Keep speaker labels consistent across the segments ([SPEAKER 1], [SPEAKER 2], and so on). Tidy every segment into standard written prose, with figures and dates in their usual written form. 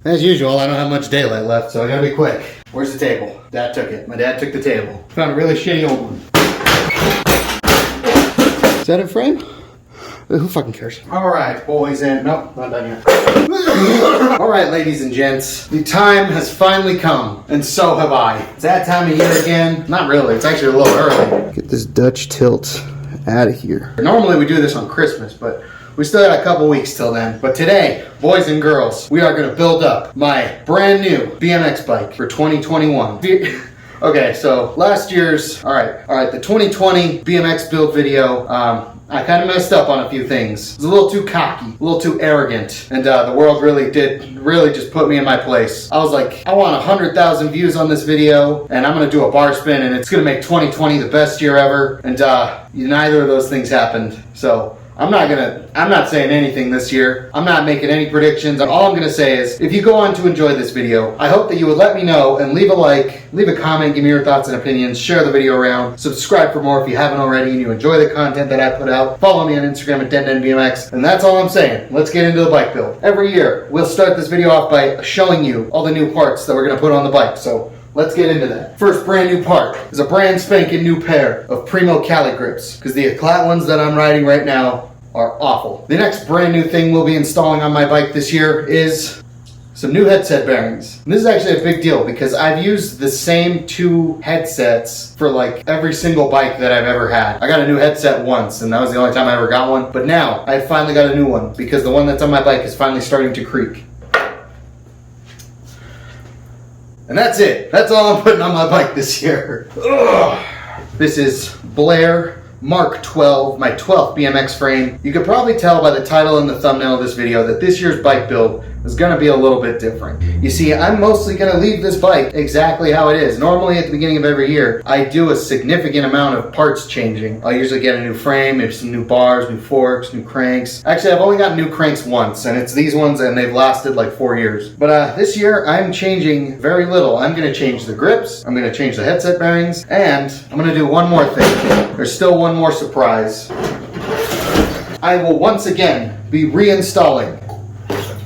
[SPEAKER 1] As usual, I don't have much daylight left, so I gotta be quick. Where's the table? Dad took it. My dad took the table. Found a really shitty old one. Is that in frame? Who fucking cares? Alright, boys and... Nope, not done yet. Alright, ladies and gents. The time has finally come, and so have I. It's that time of year again. Not really, it's actually a little early. Get this Dutch tilt out of here. Normally we do this on Christmas, but we still got a couple weeks till then. But today, boys and girls, we are going to build up my brand new BMX bike for 2021. Okay, so last year's, all right, the 2020 BMX build video, I kind of messed up on a few things. It was a little too cocky, a little too arrogant, and the world really just put me in my place. I was like, I want 100,000 views on this video, and I'm gonna do a bar spin, and it's gonna make 2020 the best year ever, and neither of those things happened. So I'm not saying anything this year. I'm not making any predictions. All I'm gonna say is, if you go on to enjoy this video, I hope that you would let me know and leave a like, leave a comment, give me your thoughts and opinions, share the video around, subscribe for more if you haven't already and you enjoy the content that I put out. Follow me on Instagram at DenDenBMX, and that's all I'm saying. Let's get into the bike build. Every year, we'll start this video off by showing you all the new parts that we're gonna put on the bike. So let's get into that. First brand new part is a brand spanking new pair of Primo Cali grips, because the Eclat ones that I'm riding right now are awful. The next brand new thing we'll be installing on my bike this year is some new headset bearings. And this is actually a big deal because I've used the same two headsets for like every single bike that I've ever had. I got a new headset once and that was the only time I ever got one. But now I finally got a new one because the one that's on my bike is finally starting to creak. And that's it. That's all I'm putting on my bike this year. Ugh. This is Blair Mark 12, my 12th BMX frame. You could probably tell by the title and the thumbnail of this video that this year's bike build is going to be a little bit different. You see, I'm mostly going to leave this bike exactly how it is. Normally at the beginning of every year, I do a significant amount of parts changing. I'll usually get a new frame, maybe some new bars, new forks, new cranks. Actually, I've only got new cranks once, and it's these ones, and they've lasted like 4 years. But this year, I'm changing very little. I'm going to change the grips, I'm going to change the headset bearings, and I'm going to do one more thing. There's still one more surprise. I will once again be reinstalling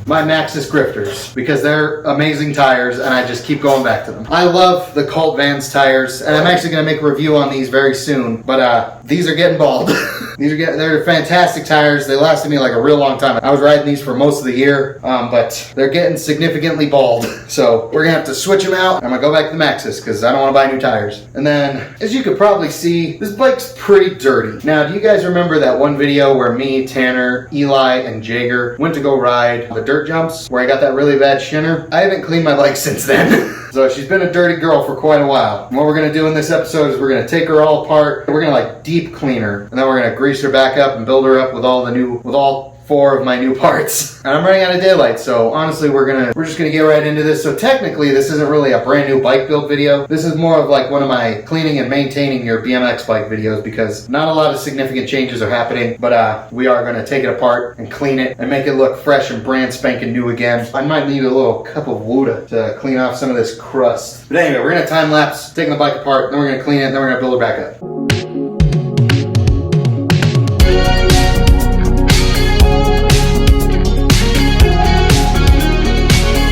[SPEAKER 1] my Maxxis grifters because they're amazing tires and I just keep going back to them. I love the Cult Vans tires and I'm actually going to make a review on these very soon, but these are getting bald. They're fantastic tires. They lasted me like a real long time. I was riding these for most of the year, but they're getting significantly bald. So we're gonna have to switch them out. I'm gonna go back to the Maxxis because I don't want to buy new tires. And then, as you could probably see, this bike's pretty dirty. Now, do you guys remember that one video where me, Tanner, Eli, and Jager went to go ride the dirt jumps where I got that really bad shinner? I haven't cleaned my bike since then. So she's been a dirty girl for quite a while. And what we're gonna do in this episode is we're gonna take her all apart. We're gonna like deep clean her, and then we're gonna grease her back up and build her up with all 4 of my new parts. And I'm running out of daylight, so honestly we're just gonna get right into this. So technically this isn't really a brand new bike build video. This is more of like one of my cleaning and maintaining your BMX bike videos because not a lot of significant changes are happening, but we are gonna take it apart and clean it and make it look fresh and brand spanking new again. I might need a little cup of water to clean off some of this crust. But anyway, we're gonna time lapse, taking the bike apart, then we're gonna clean it, then we're gonna build her back up.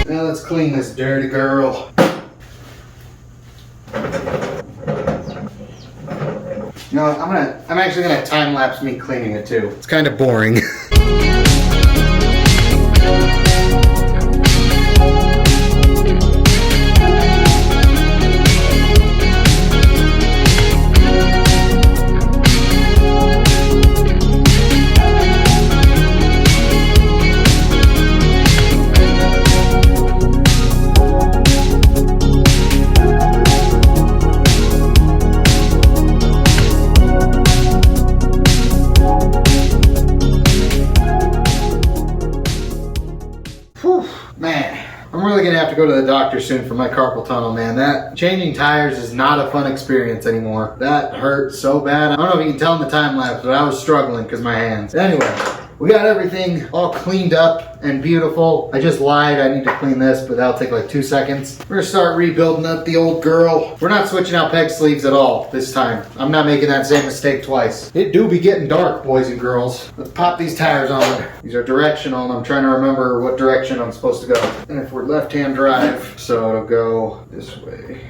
[SPEAKER 1] Let's clean this dirty girl. You know, I'm actually gonna time lapse me cleaning it too. It's kind of boring. I'm really gonna have to go to the doctor soon for my carpal tunnel, man. That changing tires is not a fun experience anymore. That hurt so bad. I don't know if you can tell in the time lapse, but I was struggling because my hands. Anyway, We got everything all cleaned up and beautiful. I just lied, I need to clean this, but that'll take like 2 seconds. We're gonna start rebuilding up the old girl. We're not switching out peg sleeves at all this time. I'm not making that same mistake twice. It do be getting dark, boys and girls. Let's pop these tires on. These are directional, and I'm trying to remember what direction I'm supposed to go. And if we're left-hand drive, so it'll go this way.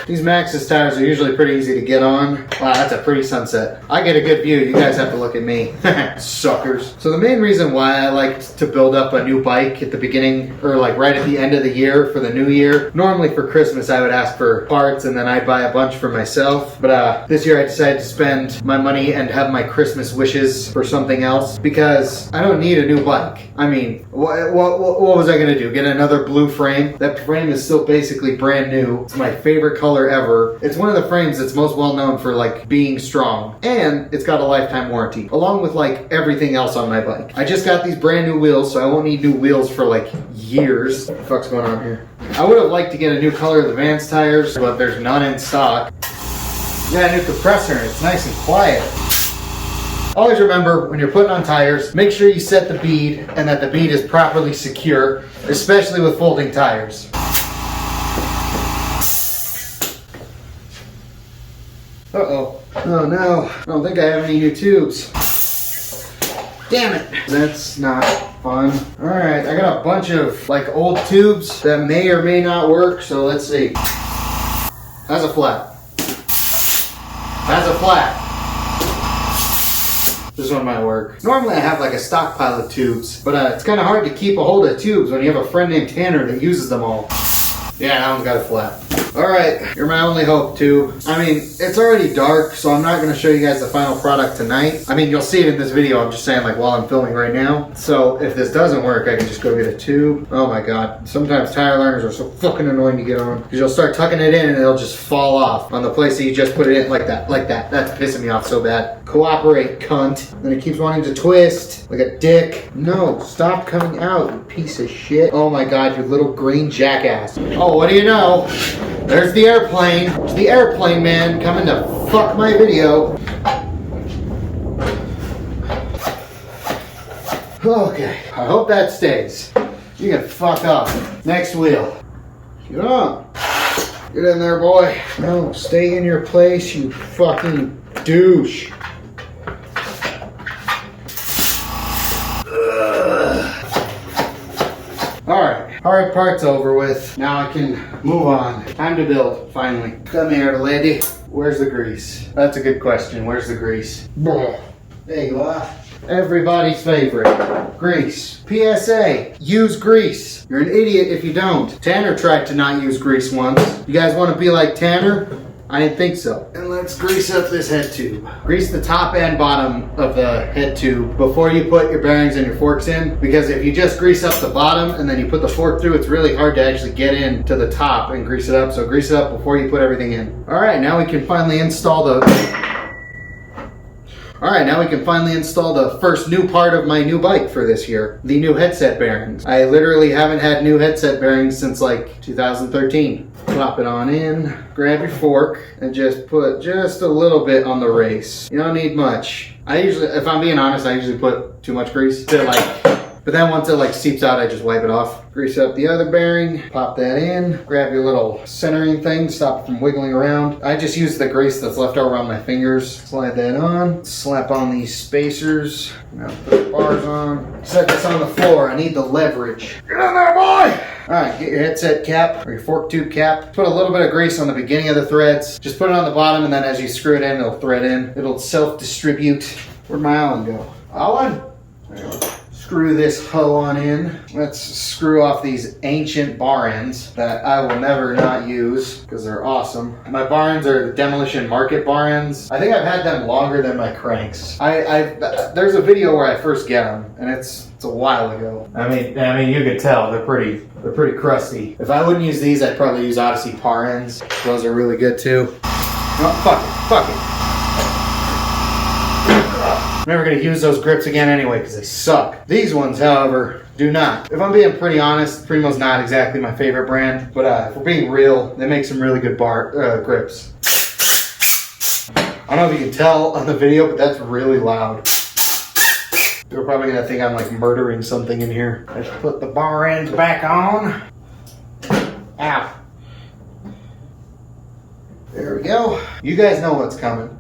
[SPEAKER 1] These Maxxis tires are usually pretty easy to get on. Wow, that's a pretty sunset. I get a good view, you guys have to look at me. Suckers. So the main reason why I like to build up a new bike at the beginning, or like right at the end of the year for the new year, normally for Christmas I would ask for parts and then I'd buy a bunch for myself. But this year I decided to spend my money and have my Christmas wishes for something else because I don't need a new bike. I mean, what was I gonna do? Get another blue frame? That frame is still basically brand new. It's my favorite color ever. It's one of the frames that's most well known for like being strong, and it's got a lifetime warranty along with like everything else on my bike. I just got these brand new wheels, so I won't need new wheels for like years. What the fuck's going on here? I would have liked to get a new color of the Vans tires, but there's none in stock. Yeah, a new compressor, and it's nice and quiet. Always remember, when you're putting on tires, make sure you set the bead and that the bead is properly secure, especially with folding tires. Uh-oh. Oh no, I don't think I have any new tubes. Damn it. That's not fun. Alright, I got a bunch of like old tubes that may or may not work, so let's see. That's a flat. That's a flat. This one might work. Normally I have like a stockpile of tubes, but it's kind of hard to keep a hold of tubes when you have a friend named Tanner that uses them all. Yeah, that one's got a flat. Alright, you're my only hope too. I mean, it's already dark, so I'm not going to show you guys the final product tonight. I mean, you'll see it in this video, I'm just saying like while I'm filming right now. So if this doesn't work, I can just go get a tube. Oh my god, sometimes tire liners are so fucking annoying to get on. Because you'll start tucking it in and it'll just fall off on the place that you just put it in, like that, like that. That's pissing me off so bad. Cooperate, cunt. Then it keeps wanting to twist, like a dick. No, stop coming out, you piece of shit. Oh my god, you little green jackass. Oh, what do you know? There's the airplane. There's the airplane man coming to fuck my video. Okay, I hope that stays. You can fuck off. Next wheel. Get on. Get in there, boy. No, stay in your place, you fucking douche. Alright, hard part's over with. Now I can move on. Time to build, finally. Come here, lady. Where's the grease? That's a good question. Where's the grease? There you are. Everybody's favorite. Grease. PSA. Use grease. You're an idiot if you don't. Tanner tried to not use grease once. You guys want to be like Tanner? I didn't think so. And let's grease up this head tube. Grease the top and bottom of the head tube before you put your bearings and your forks in, because if you just grease up the bottom and then you put the fork through, it's really hard to actually get in to the top and grease it up. So grease it up before you put everything in. All right, now we can finally install the first new part of my new bike for this year, the new headset bearings. I literally haven't had new headset bearings since like 2013. Plop it on in, grab your fork, and just put just a little bit on the race. You don't need much. I usually, if I'm being honest, I usually put too much grease to but then once it like seeps out, I just wipe it off. Grease up the other bearing, pop that in, grab your little centering thing, stop it from wiggling around. I just use the grease that's left over on my fingers. Slide that on, slap on these spacers. Now put the bars on. Set this on the floor, I need the leverage. Get in there, boy! Alright, get your headset cap, or your fork tube cap. Put a little bit of grease on the beginning of the threads. Just put it on the bottom, and then as you screw it in, it'll thread in. It'll self-distribute. Where'd my Allen go? Allen? There you go. Screw this hoe on in. Let's screw off these ancient bar ends that I will never not use because they're awesome. My bar ends are the Demolition Market bar ends. I think I've had them longer than my cranks. There's a video where I first get them, and it's a while ago. I mean, you could tell they're pretty crusty. If I wouldn't use these, I'd probably use Odyssey par ends. Those are really good too. Oh, fuck it. I'm never going to use those grips again anyway because they suck. These ones, however, do not. If I'm being pretty honest, Primo's not exactly my favorite brand, but if we're being real, they make some really good grips. I don't know if you can tell on the video, but that's really loud. You're probably gonna think I'm like murdering something in here. Let's put the bar ends back on. Ow. There we go. You guys know what's coming.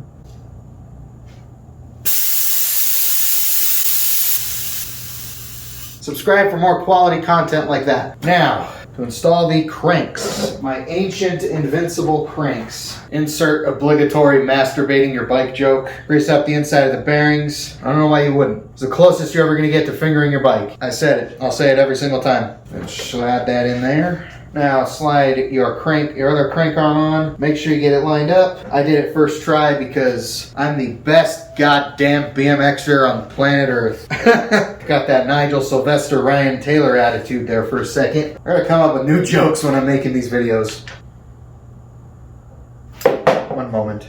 [SPEAKER 1] Subscribe for more quality content like that. Now, to install the cranks, my ancient invincible cranks. Insert obligatory masturbating your bike joke. Grease up the inside of the bearings. I don't know why you wouldn't. It's the closest you're ever gonna get to fingering your bike. I said it. I'll say it every single time. Let's slide that in there. Now slide your other crank arm on. Make sure you get it lined up. I did it first try because I'm the best goddamn BMXer on planet Earth. Got that Nigel Sylvester Ryan Taylor attitude there for a second. I gotta come up with new jokes when I'm making these videos. One moment.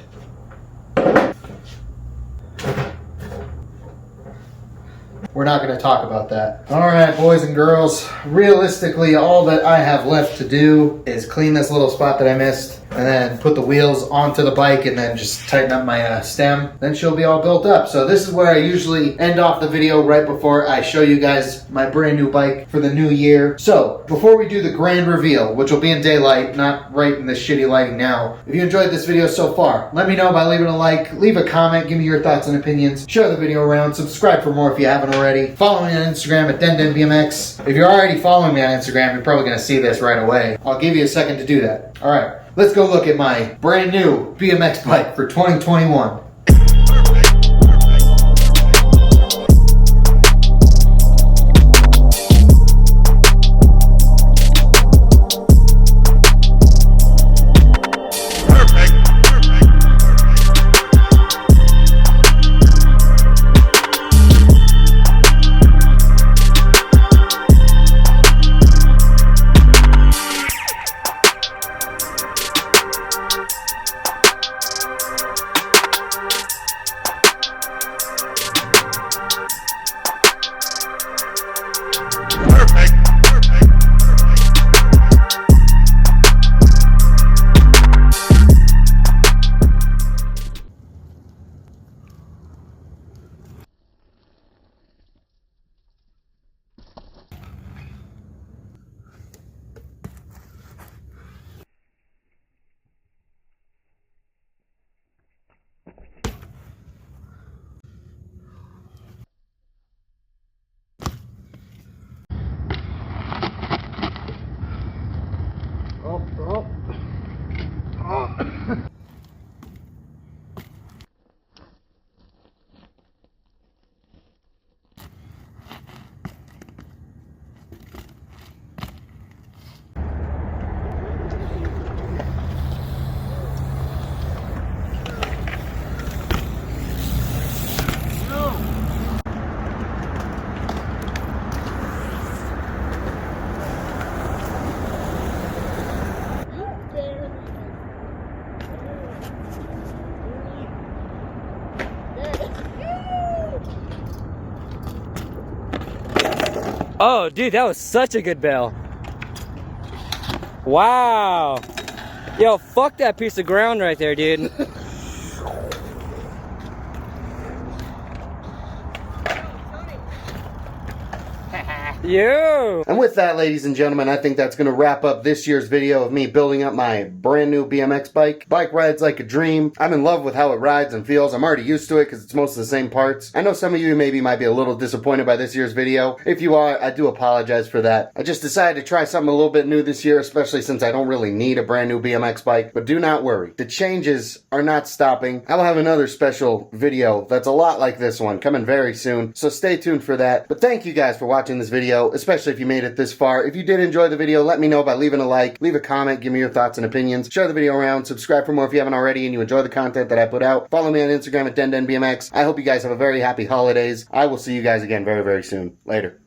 [SPEAKER 1] We're not going to talk about that. Alright, boys and girls. Realistically, all that I have left to do is clean this little spot that I missed, and then put the wheels onto the bike, and then just tighten up my stem. Then she'll be all built up. So this is where I usually end off the video, right before I show you guys my brand new bike for the new year. So, before we do the grand reveal, which will be in daylight, not right in this shitty lighting now. If you enjoyed this video so far, let me know by leaving a like, leave a comment, give me your thoughts and opinions, share the video around, subscribe for more if you haven't already. Follow me on Instagram at DenDenBMX. If you're already following me on Instagram, you're probably going to see this right away. I'll give you a second to do that. Alright, let's go look at my brand new BMX bike for 2021.
[SPEAKER 2] Oh, dude, that was such a good bell. Wow. Yo, fuck that piece of ground right there, dude. You.
[SPEAKER 1] And with that, ladies and gentlemen, I think that's going to wrap up this year's video of me building up my brand new BMX bike. Bike rides like a dream. I'm in love with how it rides and feels. I'm already used to it because it's most of the same parts. I know some of you maybe might be a little disappointed by this year's video. If you are, I do apologize for that. I just decided to try something a little bit new this year, especially since I don't really need a brand new BMX bike. But do not worry. The changes are not stopping. I will have another special video that's a lot like this one coming very soon. So stay tuned for that. But thank you guys for watching this video, especially if you made it this far. If you did enjoy the video, let me know by leaving a like, leave a comment, give me your thoughts and opinions, share the video around, subscribe for more if you haven't already and you enjoy the content that I put out. Follow me on Instagram at DenDenBMX. I hope you guys have a very happy holidays. I will see you guys again very, very soon. Later.